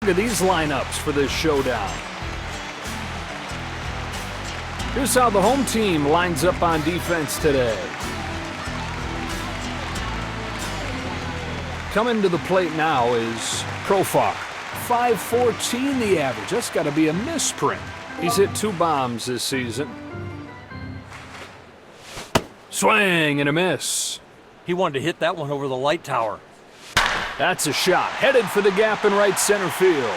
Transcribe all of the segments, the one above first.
Look at these lineups for this showdown. Here's how the home team lines up on defense today. Coming to the plate now is Profar. 5.14 the average. That's got to be a misprint. He's hit 2 bombs this season. Swing and a miss. He wanted to hit that one over the light tower. That's a shot. Headed for the gap in right center field.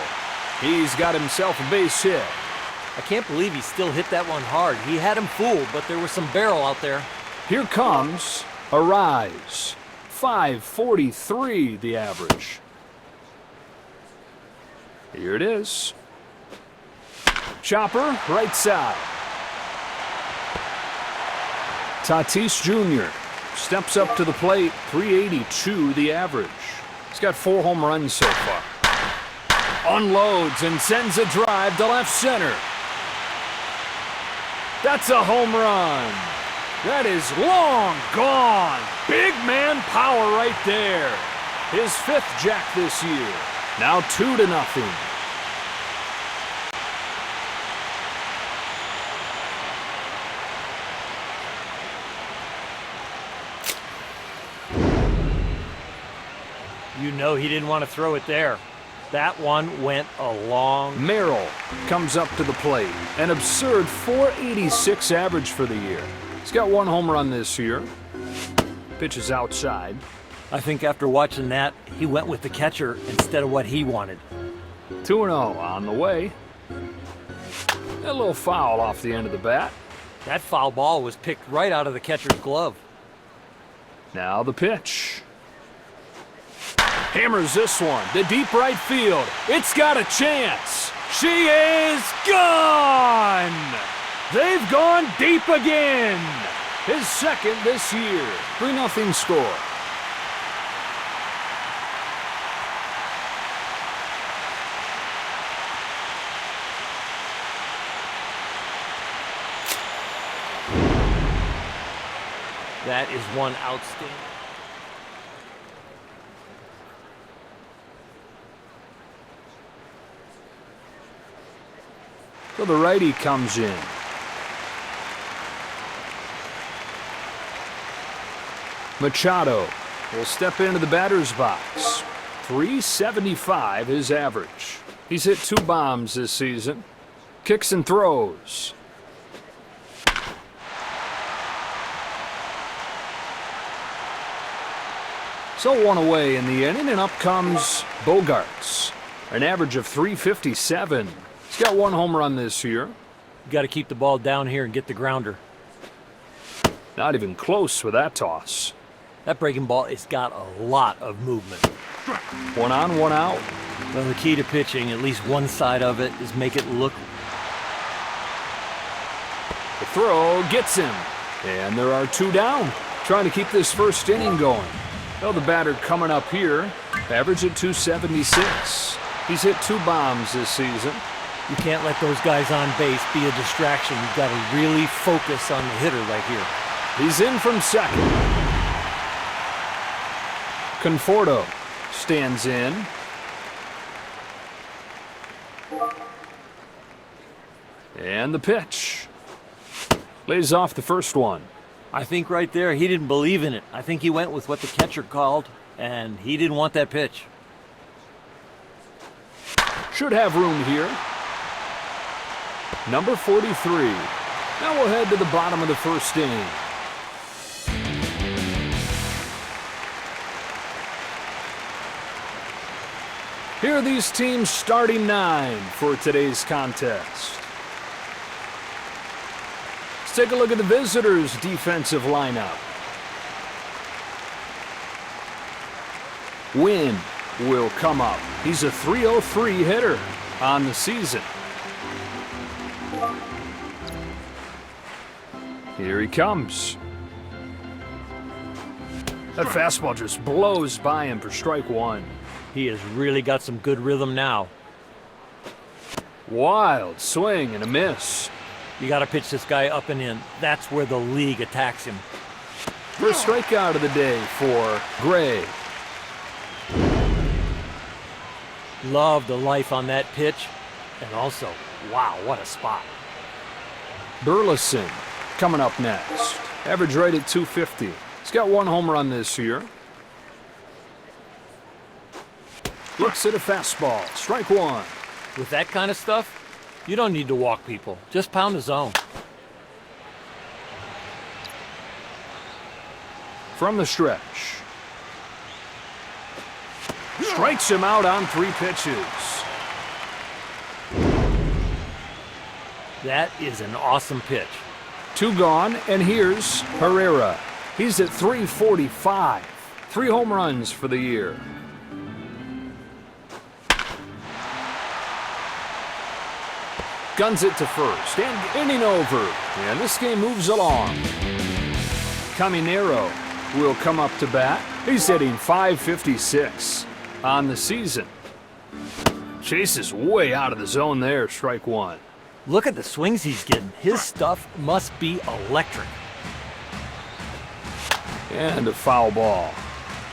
He's got himself a base hit. I can't believe he still hit that one hard. He had him fooled, but there was some barrel out there. Here comes a rise. 5.43 the average. Here it is. Chopper, right side. Tatis Jr. steps up to the plate. 382 the average. He's got 4 home runs so far. Unloads and sends a drive to left center. That's a home run. That is long gone. Big man power right there. His 5th jack this year. Now 2-0. You know he didn't want to throw it there. That one went a long... Merrill comes up to the plate. An absurd 486 average for the year. He's got 1 home run this year. Pitches outside. I think after watching that, he went with the catcher instead of what he wanted. 2-0 on the way. A little foul off the end of the bat. That foul ball was picked right out of the catcher's glove. Now the pitch. Hammers this one to deep right field. It's got a chance. She is gone! They've gone deep again. His 2nd this year. 3-0 score. That is one outstanding. So the righty comes in. Machado will step into the batter's box. 375 his average. He's hit 2 bombs this season. Kicks and throws. So 1 away in the inning, and up comes Bogarts. An average of 357. He's got 1 home run this year. You got to keep the ball down here and get the grounder. Not even close with that toss. That breaking ball has got a lot of movement. 1 on, 1 out. Well, the key to pitching, at least one side of it, is make it look... The throw gets him. And there are 2 down. Trying to keep this 1st inning going. Well, the batter coming up here, average at 276. He's hit 2 bombs this season. You can't let those guys on base be a distraction. You've got to really focus on the hitter right here. He's in from 2nd. Conforto stands in. And the pitch. Lays off the first one. I think right there he didn't believe in it. I think he went with what the catcher called, and he didn't want that pitch. Should have room here. Number 43. Now we'll head to the bottom of the 1st inning. Here are these teams' starting 9 for today's contest. Let's take a look at the visitors' defensive lineup. Wynn will come up. He's a 303 hitter on the season. Here he comes. That fastball just blows by him for strike 1. He has really got some good rhythm now. Wild swing and a miss. You got to pitch this guy up and in. That's where the league attacks him. First strikeout of the day for Gray. Love the life on that pitch. And also, wow, what a spot. Burleson coming up next. Average rate at 250. He's got 1 home run this year. Looks at a fastball. Strike 1. With that kind of stuff, you don't need to walk people. Just pound the zone. From the stretch. Strikes him out on 3 pitches. That is an awesome pitch. 2 gone, and here's Herrera. He's at 345. 3 home runs for the year. Guns it to first, and inning over. And this game moves along. Caminero will come up to bat. He's hitting .556 on the season. Chases way out of the zone there, strike 1. Look at the swings he's getting. His stuff must be electric. And a foul ball.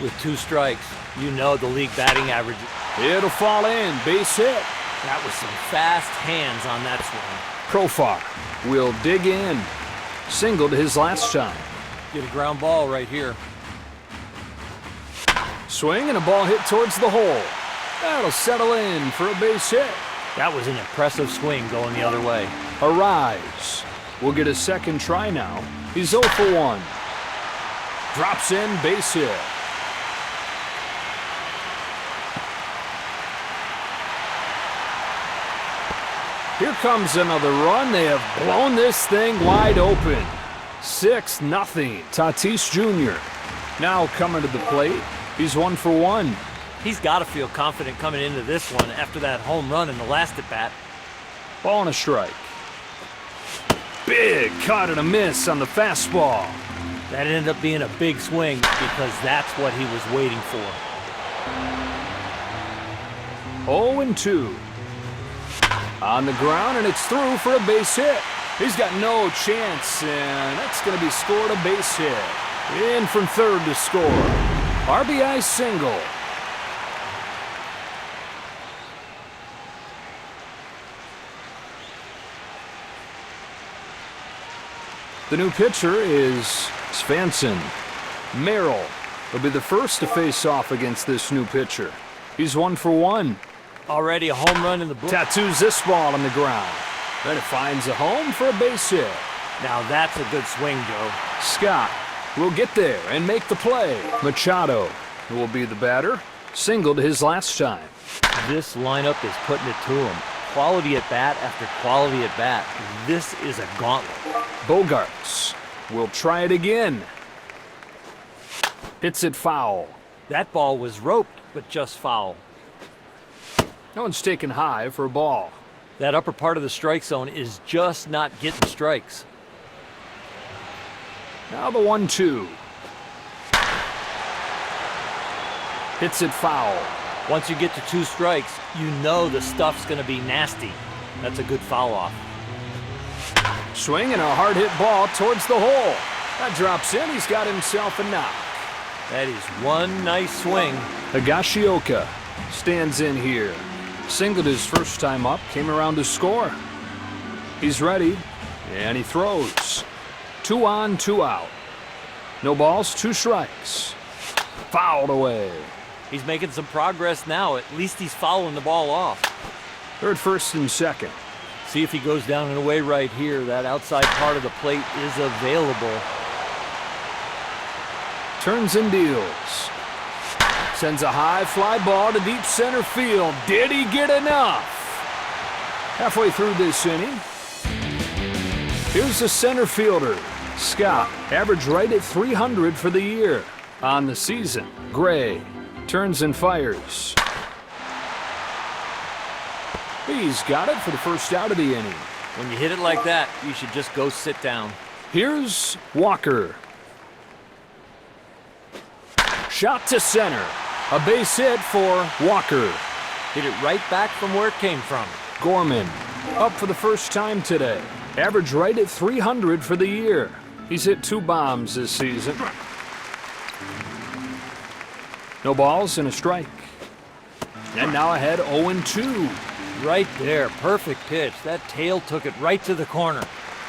With 2 strikes, you know the league batting average. It'll fall in, base hit. That was some fast hands on that swing. Profar will dig in. Singled his last time. Get a ground ball right here. Swing and a ball hit towards the hole. That'll settle in for a base hit. That was an impressive swing going the other way. Arise will get a second try now. He's 0 for 1. Drops in, base hit. Here comes another run. They have blown this thing wide open. 6-0. Tatis Jr. now coming to the plate. He's 1 for 1. He's got to feel confident coming into this one after that home run in the last at-bat. Ball and a strike. Big cut and a miss on the fastball. That ended up being a big swing because that's what he was waiting for. 0-2. On the ground, and it's through for a base hit. He's got no chance, and that's going to be scored a base hit. In from third to score. RBI single. The new pitcher is Svanson. Merrill will be the first to face off against this new pitcher. He's 1 for 1. Already a home run in the book. Tattoos this ball on the ground. Then it finds a home for a base hit. Now that's a good swing, Joe. Scott will get there and make the play. Machado will be the batter. Singled his last time. This lineup is putting it to him. Quality at bat after quality at bat. This is a gauntlet. Bogarts will try it again. Hits it foul. That ball was roped, but just foul. No one's taken high for a ball. That upper part of the strike zone is just not getting strikes. Now the 1-2. Hits it foul. Once you get to 2 strikes, you know the stuff's going to be nasty. That's a good foul off. Swing and a hard hit ball towards the hole. That drops in. He's got himself a knock. That is one nice swing. Higashioka stands in here. Singled his first time up, came around to score. He's ready, and he throws. 2 on, 2 out. No balls, 2 strikes. Fouled away. He's making some progress now. At least he's following the ball off. Third, first, and second. See if he goes down and away right here. That outside part of the plate is available. Turns and deals. Sends a high fly ball to deep center field. Did he get enough? Halfway through this inning, here's the center fielder, Scott. Average right at 300 for the year. On the season, Gray turns and fires. He's got it for the first out of the inning. When you hit it like that, you should just go sit down. Here's Walker. Shot to center. A base hit for Walker. Hit it right back from where it came from. Gorman up for the first time today. Average right at 300 for the year. He's hit 2 bombs this season. No balls and a strike. And now ahead 0-2. Right there, perfect pitch. That tail took it right to the corner.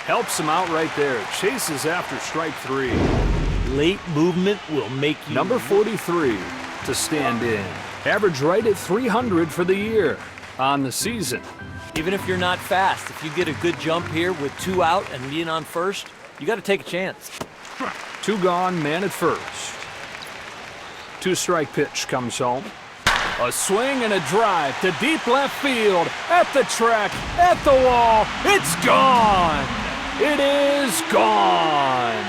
Helps him out right there. Chases after strike 3. Late movement will make you... Number 43 to stand in. Average right at 300 for the year on the season. Even if you're not fast, if you get a good jump here with 2 out and being on first, you got to take a chance. 2 gone, man at first. 2-strike pitch comes home. A swing and a drive to deep left field, at the track, at the wall. It's gone! It is gone!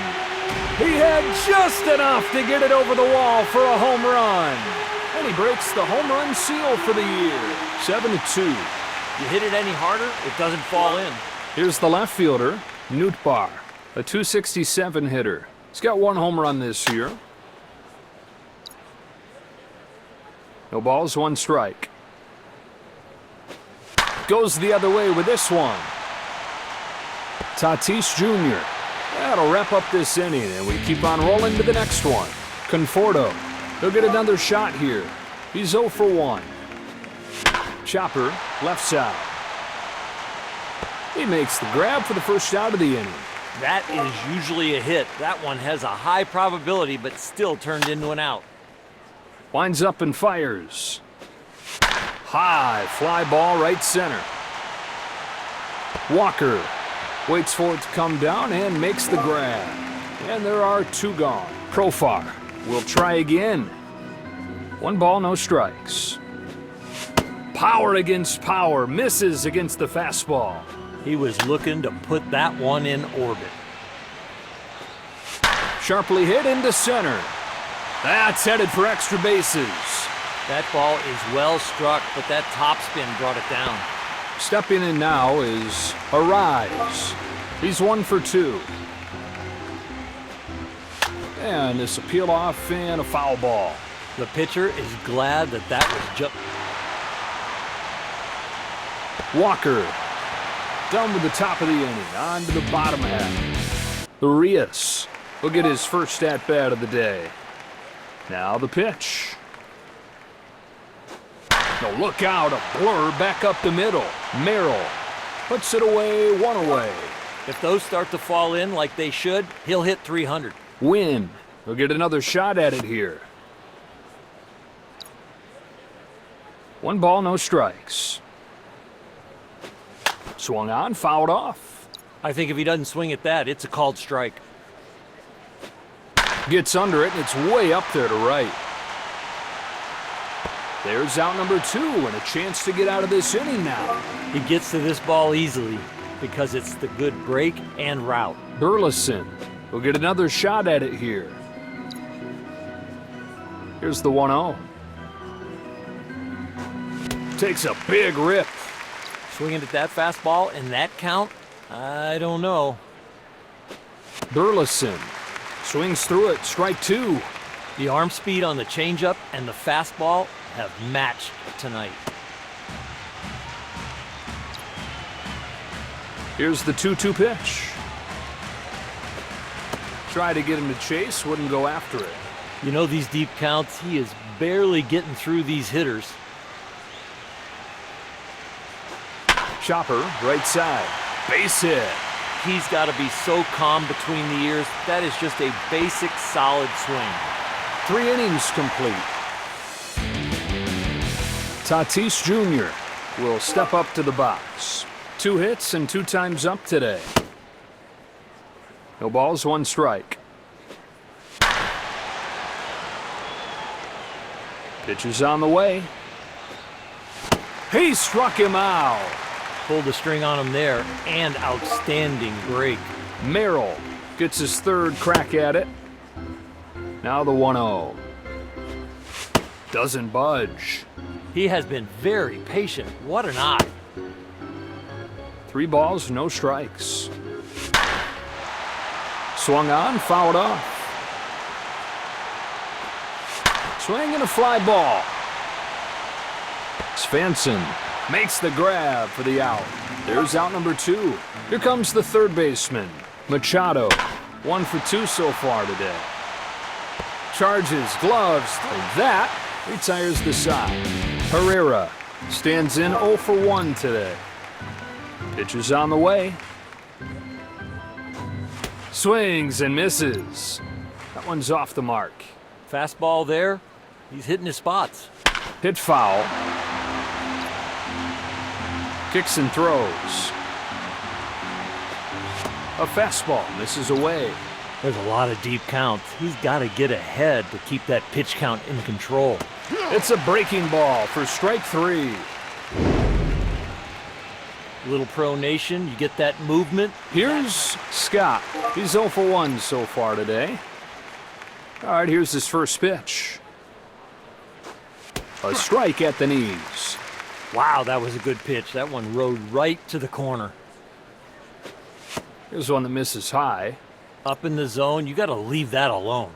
He had just enough to get it over the wall for a home run. And he breaks the home run seal for the year. 7-2. You hit it any harder, it doesn't fall in. Here's the left fielder, Nootbaar, a .267 hitter. He's got 1 home run this year. No balls, 1 strike. Goes the other way with this one. Tatis Jr. That'll wrap up this inning, and we keep on rolling to the next one. Conforto. He'll get another shot here. He's 0 for 1. Chopper, left side. He makes the grab for the first out of the inning. That is usually a hit. That one has a high probability, but still turned into an out. Winds up and fires. High fly ball right center. Walker waits for it to come down and makes the grab. And there are 2 gone. Profar will try again. 1 ball, no strikes. Power against power, misses against the fastball. He was looking to put that one in orbit. Sharply hit into center. That's headed for extra bases. That ball is well struck, but that topspin brought it down. Stepping in now is Arise. He's 1 for 2. And this will peel off and a foul ball. The pitcher is glad that was just... Walker done with the top of the inning. On to the bottom half. Urias will get his first at-bat of the day. Now the pitch. No, look out, a blur back up the middle. Merrill puts it away, 1 away. If those start to fall in like they should, he'll hit 300. Win. He'll get another shot at it here. 1 ball, no strikes. Swung on, fouled off. I think if he doesn't swing at that, it's a called strike. Gets under it, and it's way up there to right. There's out number 2, and a chance to get out of this inning now. He gets to this ball easily because it's the good break and route. Burleson will get another shot at it here. Here's the 1-0. Takes a big rip. Swinging at that fastball and that count? I don't know. Burleson swings through it, strike 2. The arm speed on the changeup and the fastball have matched tonight. Here's the 2-2 pitch. Try to get him to chase, wouldn't go after it. You know, these deep counts, he is barely getting through these hitters. Chopper, right side, base hit. He's got to be so calm between the ears. That is just a basic, solid swing. 3 innings complete. Tatis Jr. will step up to the box. 2 hits and 2 times up today. No balls, 1 strike. Pitch is on the way. He struck him out. Pulled the string on him there, and outstanding break. Merrill gets his 3rd crack at it. Now the 1-0. Doesn't budge. He has been very patient. What an eye. 3 balls, no strikes. Swung on, fouled off. Swing and a fly ball. Svensson makes the grab for the out. There's out number 2. Here comes the 3rd baseman, Machado. 1 for 2 so far today. Charges, gloves, and that retires the side. Herrera stands in 0 for 1 today. Pitch is on the way. Swings and misses. That one's off the mark. Fastball there. He's hitting his spots. Hit foul. Kicks and throws. A fastball misses away. There's a lot of deep counts. He's got to get ahead to keep that pitch count in control. It's a breaking ball for strike 3. Little pronation, you get that movement. Here's Scott. He's 0 for 1 so far today. All right, here's his first pitch. A strike at the knees. Wow, that was a good pitch. That one rode right to the corner. Here's one that misses high. Up in the zone, you got to leave that alone.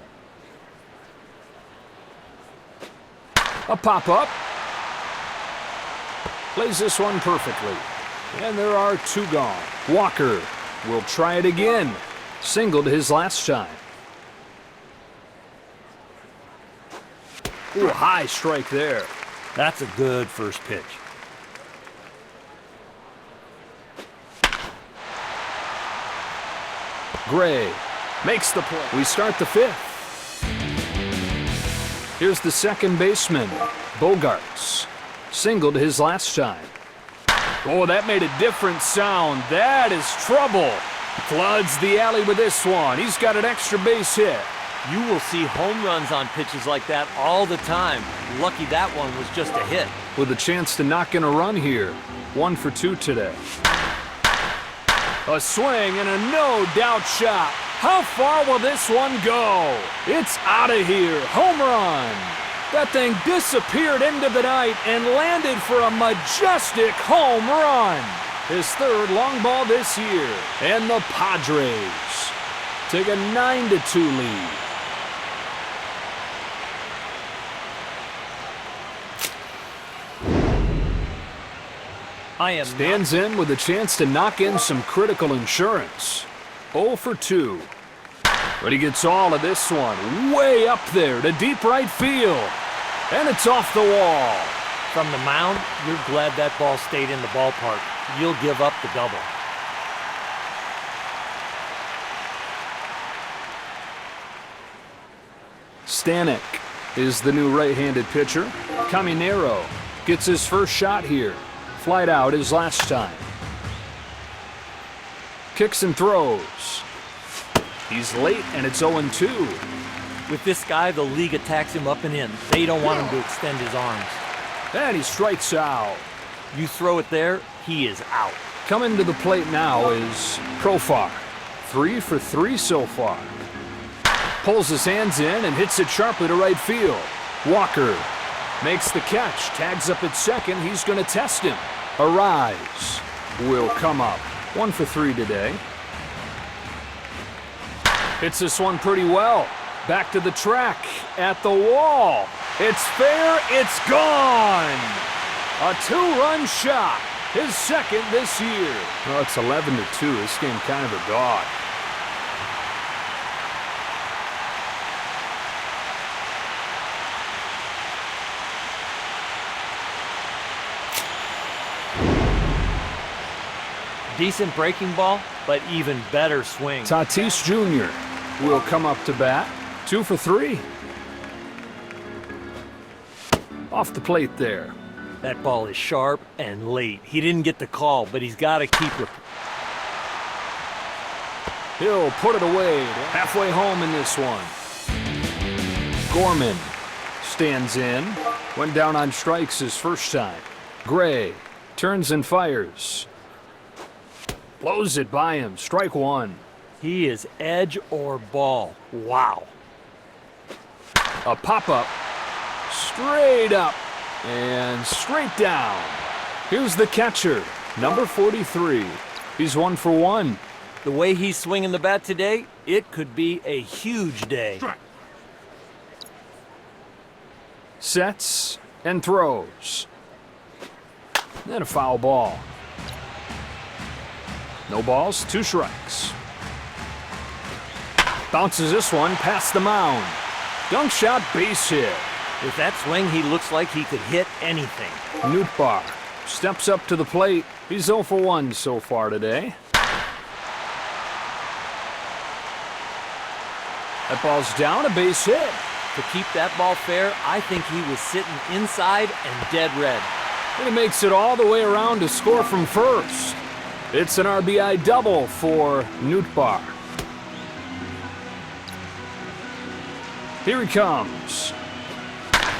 A pop-up. Plays this one perfectly. And there are 2 gone. Walker will try it again. Singled his last time. Ooh, high strike there. That's a good first pitch. Gray makes the play. We start the 5th. Here's the second baseman, Bogarts. Singled his last time. Oh, that made a different sound. That is trouble. Floods the alley with this one. He's got an extra base hit. You will see home runs on pitches like that all the time. Lucky that one was just a hit. With a chance to knock in a run here. 1 for 2 today. A swing and a no-doubt shot. How far will this one go? It's out of here. Home run. That thing disappeared into the night and landed for a majestic home run. His 3rd long ball this year. And the Padres take a 9-2 lead. Stands in with a chance to knock in some critical insurance. 0 for 2. But he gets all of this one way up there to deep right field. And it's off the wall. From the mound, you're glad that ball stayed in the ballpark. You'll give up the double. Stanek is the new right-handed pitcher. Caminero gets his first shot here. Flied out his last time. Kicks and throws. He's late and it's 0-2. With this guy, the league attacks him up and in. They don't want him to extend his arms. And he strikes out. You throw it there, he is out. Coming to the plate now is Profar. 3 for 3 so far. Pulls his hands in and hits it sharply to right field. Walker makes the catch, tags up at second. He's going to test him. A rise will come up. 1 for 3 today. Hits this one pretty well. Back to the track, at the wall. It's fair, it's gone. A 2-run shot, his 2nd this year. Well, it's 11-2. This game kind of a dog. Decent breaking ball, but even better swing. Tatis Jr. will come up to bat. 2 for 3. Off the plate there. That ball is sharp and late. He didn't get the call, but he's got to keep it. He'll put it away. Halfway home in this one. Gorman stands in. Went down on strikes his first time. Gray turns and fires. Blows it by him. Strike 1. He is edge or ball. Wow. A pop-up. Straight up. And straight down. Here's the catcher, number 43. He's 1 for 1. The way he's swinging the bat today, it could be a huge day. Sets and throws. Then a foul ball. No balls, 2 strikes. Bounces this one past the mound. Dunk shot, base hit. With that swing, he looks like he could hit anything. Nootbaar steps up to the plate. He's 0 for 1 so far today. That ball's down, a base hit. To keep that ball fair, I think he was sitting inside and dead red. And he makes it all the way around to score from first. It's an RBI double for Nootbaar. Here he comes.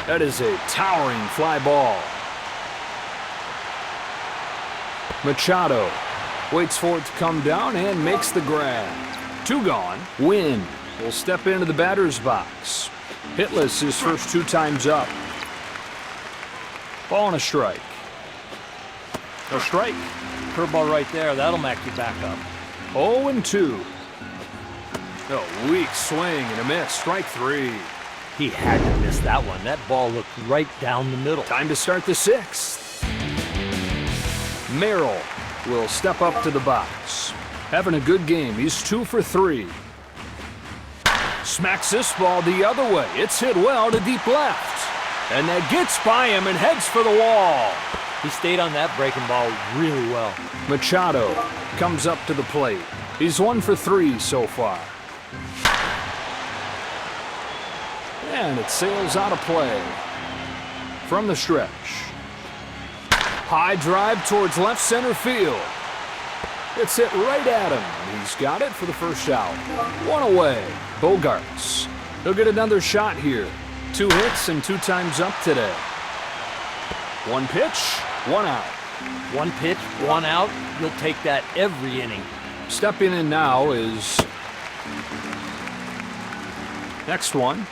That is a towering fly ball. Machado waits for it to come down and makes the grab. 2 gone. Wynn will step into the batter's box. Hitless his first 2 times up. Ball and a strike. A strike. Curveball right there. That'll knock you back up. 0-2. A weak swing and a miss. Strike 3. He had to miss that one. That ball looked right down the middle. Time to start the 6th. Merrill will step up to the box. Having a good game. He's 2 for 3. Smacks this ball the other way. It's hit well to deep left. And that gets by him and heads for the wall. He stayed on that breaking ball really well. Machado comes up to the plate. He's 1 for 3 so far. And it sails out of play. From the stretch. High drive towards left center field. It's hit right at him. He's got it for the first out. 1 away. Bogarts. He'll get another shot here. 2 hits and 2 times up today. 1 pitch, 1 out. 1 pitch, 1 out. You'll take that every inning. Stepping in now is... next one.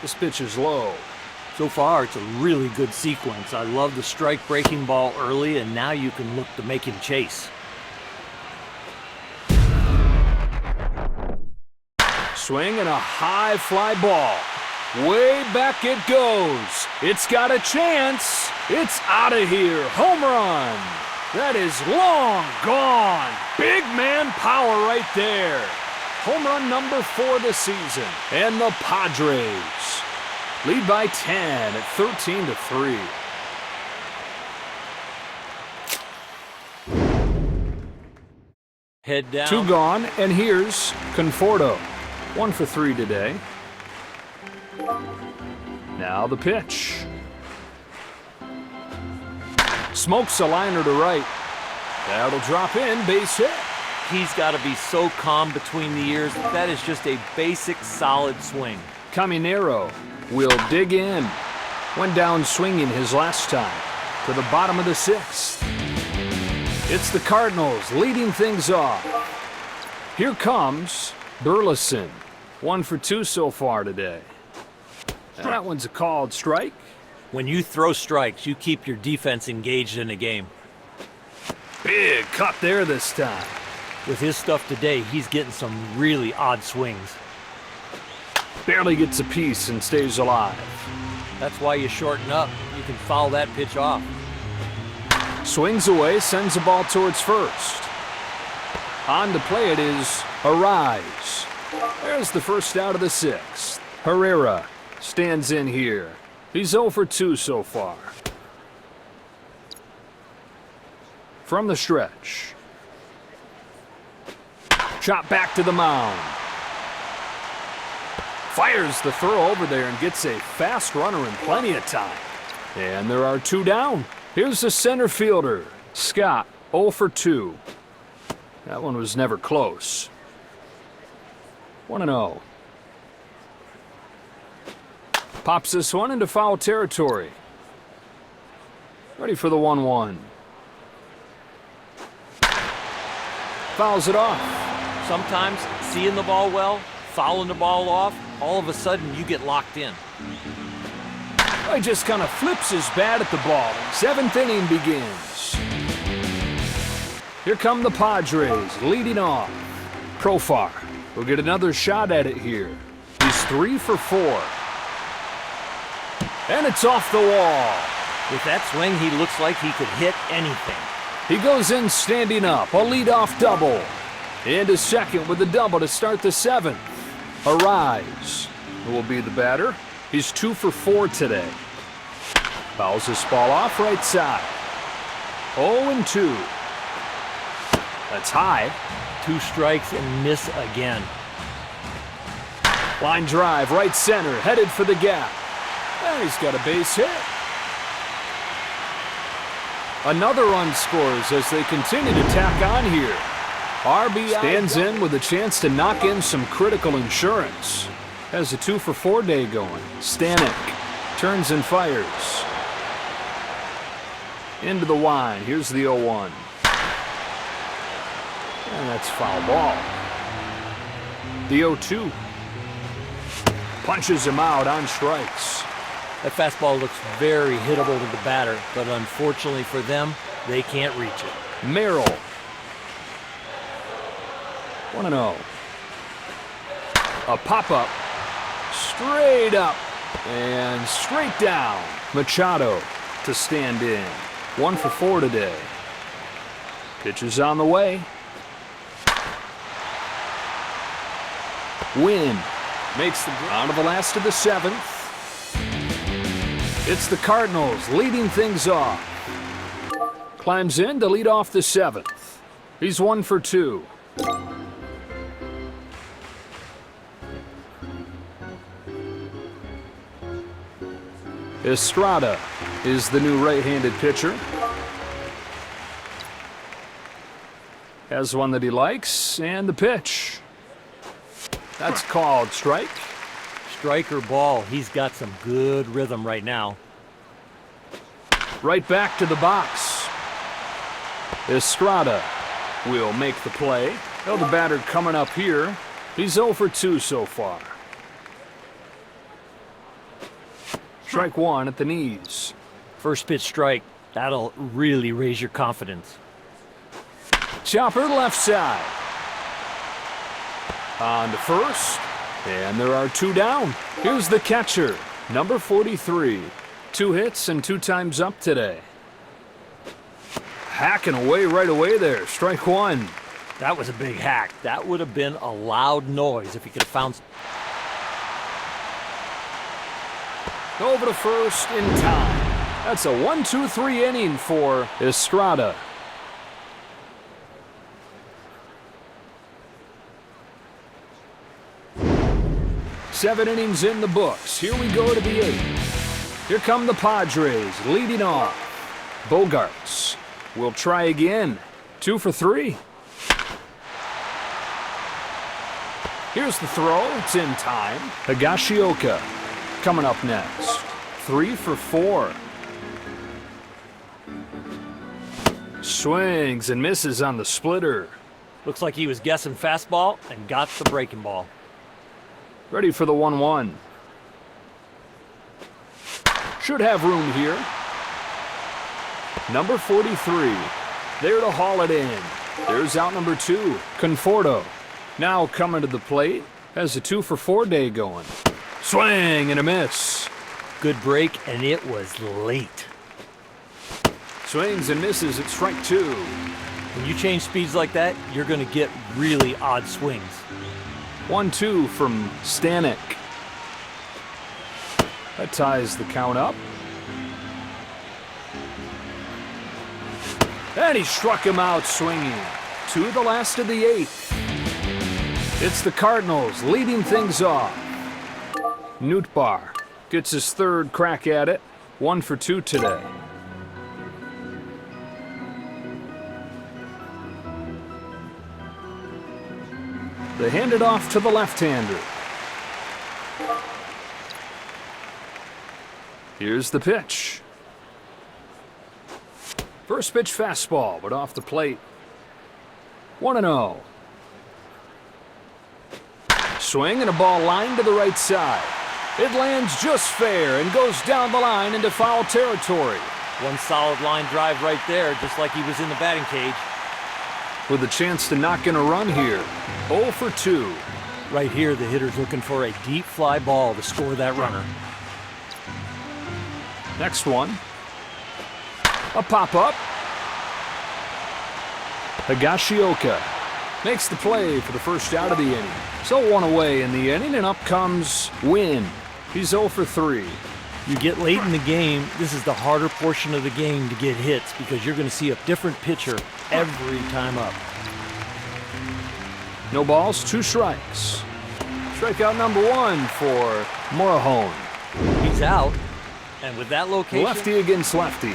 This pitch is low. So far, it's a really good sequence. I love the strike breaking ball early, and now you can look to make him chase. Swing and a high fly ball. Way back it goes. It's got a chance. It's out of here. Home run. That is long gone. Big man power right there. Home run number 4 this season. And the Padres lead by 10 at 13-3. Head down. 2 gone, and here's Conforto. 1 for 3 today. Now the pitch. Smokes a liner to right. That'll drop in, base hit. He's got to be so calm between the ears. That is just a basic, solid swing. Caminero will dig in. Went down swinging his last time to the bottom of the 6th. It's the Cardinals leading things off. Here comes Burleson. 1 for 2 so far today. That one's a called strike. When you throw strikes, you keep your defense engaged in a game. Big cut there this time. With his stuff today, he's getting some really odd swings. Barely gets a piece and stays alive. That's why you shorten up. You can foul that pitch off. Swings away, sends the ball towards first. On to play it is Arise. There's the first out of the 6th. Herrera stands in here. He's 0 for 2 so far. From the stretch. Chop back to the mound. Fires the throw over there and gets a fast runner in plenty of time. And there are 2 down. Here's the center fielder, Scott, 0 for 2. That one was never close. 1-0. Pops this one into foul territory. Ready for the 1-1. Fouls it off. Sometimes seeing the ball well, fouling the ball off, all of a sudden you get locked in. He just kind of flips his bat at the ball. 7th inning begins. Here come the Padres leading off. Profar will get another shot at it here. He's 3 for 4. And it's off the wall. With that swing, he looks like he could hit anything. He goes in standing up, a leadoff double. And a second with a double to start the 7th. Arise will be the batter. He's 2 for 4 today. Fouls this ball off right side. 0-2. That's high. 2 strikes and miss again. Line drive, right center, headed for the gap. And he's got a base hit. Another run scores as they continue to tack on here. RBI stands in with a chance to knock in some critical insurance. Has a 2 for 4 day going. Stanek turns and fires. Into the line. Here's the 0-1. And that's foul ball. The 0-2. Punches him out on strikes. That fastball looks very hittable to the batter, but unfortunately for them, they can't reach it. Merrill. 1-0. A pop-up. Straight up. And straight down. Machado to stand in. 1 for 4 today. Pitch is on the way. Win. Makes the round of the last of the 7th. It's the Cardinals leading things off. Climbs in to lead off the 7th. He's 1 for 2. Estrada is the new right-handed pitcher. Has one that he likes, and the pitch. That's called strike. Strike or ball, he's got some good rhythm right now. Right back to the box. Estrada will make the play. Oh, the batter coming up here. He's 0 for 2 so far. Strike 1 at the knees. First pitch strike, that'll really raise your confidence. Chopper left side. On to first. And there are 2 down. Here's the catcher, number 43. 2 hits and 2 times up today. Hacking away right away there. Strike 1. That was a big hack. That would have been a loud noise if he could have found. Over to first in time. That's a 1-2-3 inning for Estrada. Seven innings in the books. Here we go to the 8th. Here come the Padres leading off. Bogarts will try again. 2 for 3. Here's the throw. It's in time. Higashioka coming up next. 3 for 4. Swings and misses on the splitter. Looks like he was guessing fastball and got the breaking ball. Ready for the 1-1. Should have room here. Number 43. There to haul it in. There's out number 2. Conforto. Now coming to the plate. Has a 2 for 4 day going. Swing and a miss. Good break, and it was late. Swings and misses at strike 2. When you change speeds like that, you're going to get really odd swings. 1-2 from Stanek. That ties the count up. And he struck him out swinging. 2 the last of the 8th. It's the Cardinals leading things off. Nootbaar gets his 3rd crack at it. 1 for 2 today. They hand it off to the left-hander. Here's the pitch. First pitch fastball, but off the plate. 1-0. Swing and a ball lined to the right side. It lands just fair and goes down the line into foul territory. One solid line drive right there, just like he was in the batting cage. With a chance to knock in a run here. 0 for 2. Right here, the hitter's looking for a deep fly ball to score that runner. Next one. A pop-up. Higashioka makes the play for the first out of the inning. So 1 away in the inning, and up comes Wynn. He's 0 for 3. You get late in the game, this is the harder portion of the game to get hits because you're going to see a different pitcher every time up. No balls, 2 strikes. Strikeout number 1 for Morahone. He's out, and with that location... Lefty against lefty.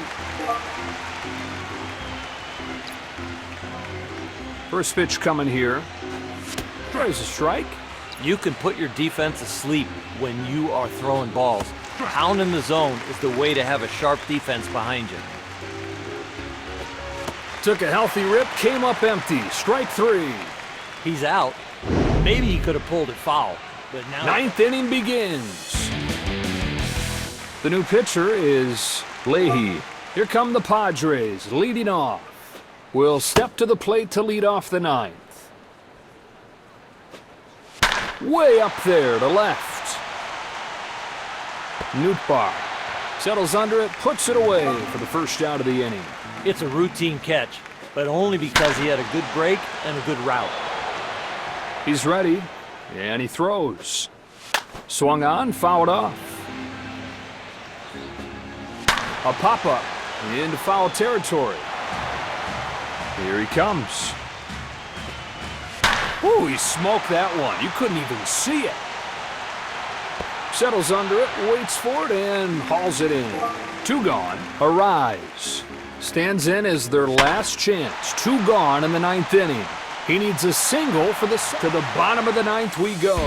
First pitch coming here. There's a strike. You can put your defense asleep when you are throwing balls. Pounding the zone is the way to have a sharp defense behind you. Took a healthy rip, came up empty. Strike 3. He's out. Maybe he could have pulled it foul, but now... 9th inning begins. The new pitcher is Leahy. Here come the Padres, leading off. Will step to the plate to lead off the 9th. Way up there to left. Nootbaar settles under it, puts it away for the first out of the inning. It's a routine catch, but only because he had a good break and a good route. He's ready, and he throws. Swung on, fouled off. A pop-up into foul territory. Here he comes. Ooh, he smoked that one. You couldn't even see it. Settles under it, waits for it, and hauls it in. 2 gone. A rise. Stands in as their last chance. 2 gone in the 9th inning. He needs a single for the... To the bottom of the 9th we go.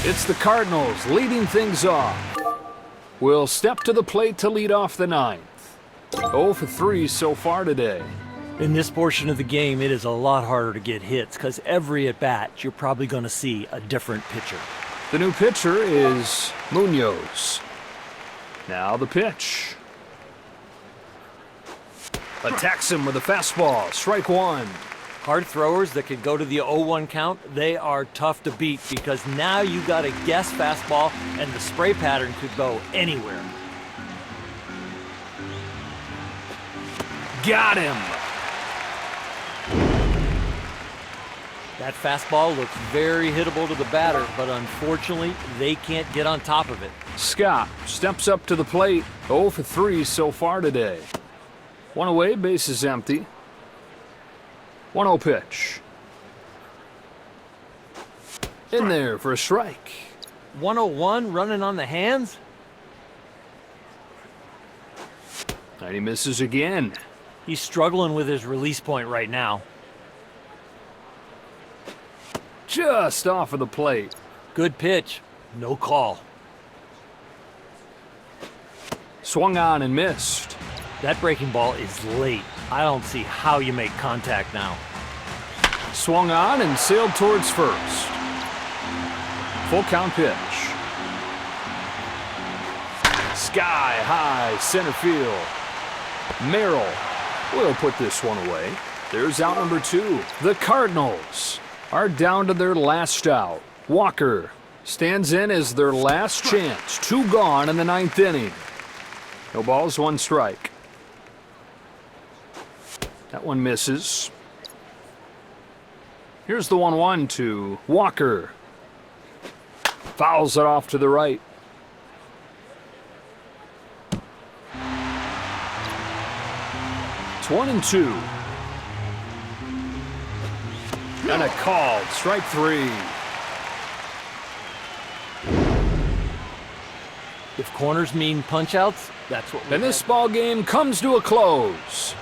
It's the Cardinals leading things off. Will step to the plate to lead off the 9th. 0 for 3 so far today. In this portion of the game, it is a lot harder to get hits because every at-bat, you're probably going to see a different pitcher. The new pitcher is Munoz. Now the pitch. Attacks him with a fastball. Strike 1. Hard throwers that can go to the 0-1 count, they are tough to beat because now you got a guess fastball and the spray pattern could go anywhere. Got him. That fastball looks very hittable to the batter, but unfortunately, they can't get on top of it. Scott steps up to the plate. 0 for 3 so far today. 1 away, base is empty. 1-0 pitch. In there for a strike. 101 running on the hands? And he misses again. He's struggling with his release point right now. Just off of the plate. Good pitch, no call. Swung on and missed. That breaking ball is late. I don't see how you make contact now. Swung on and sailed towards first. Full count pitch. Sky high center field. Merrill will put this one away. There's out number 2. The Cardinals are down to their last out. Walker stands in as their last chance. 2 gone in the 9th inning. No balls, 1 strike. That one misses. Here's the 1-1 to Walker. Fouls it off to the right. It's 1-2. And a called strike 3. If corners mean punch-outs, that's what we And this ball game comes to a close.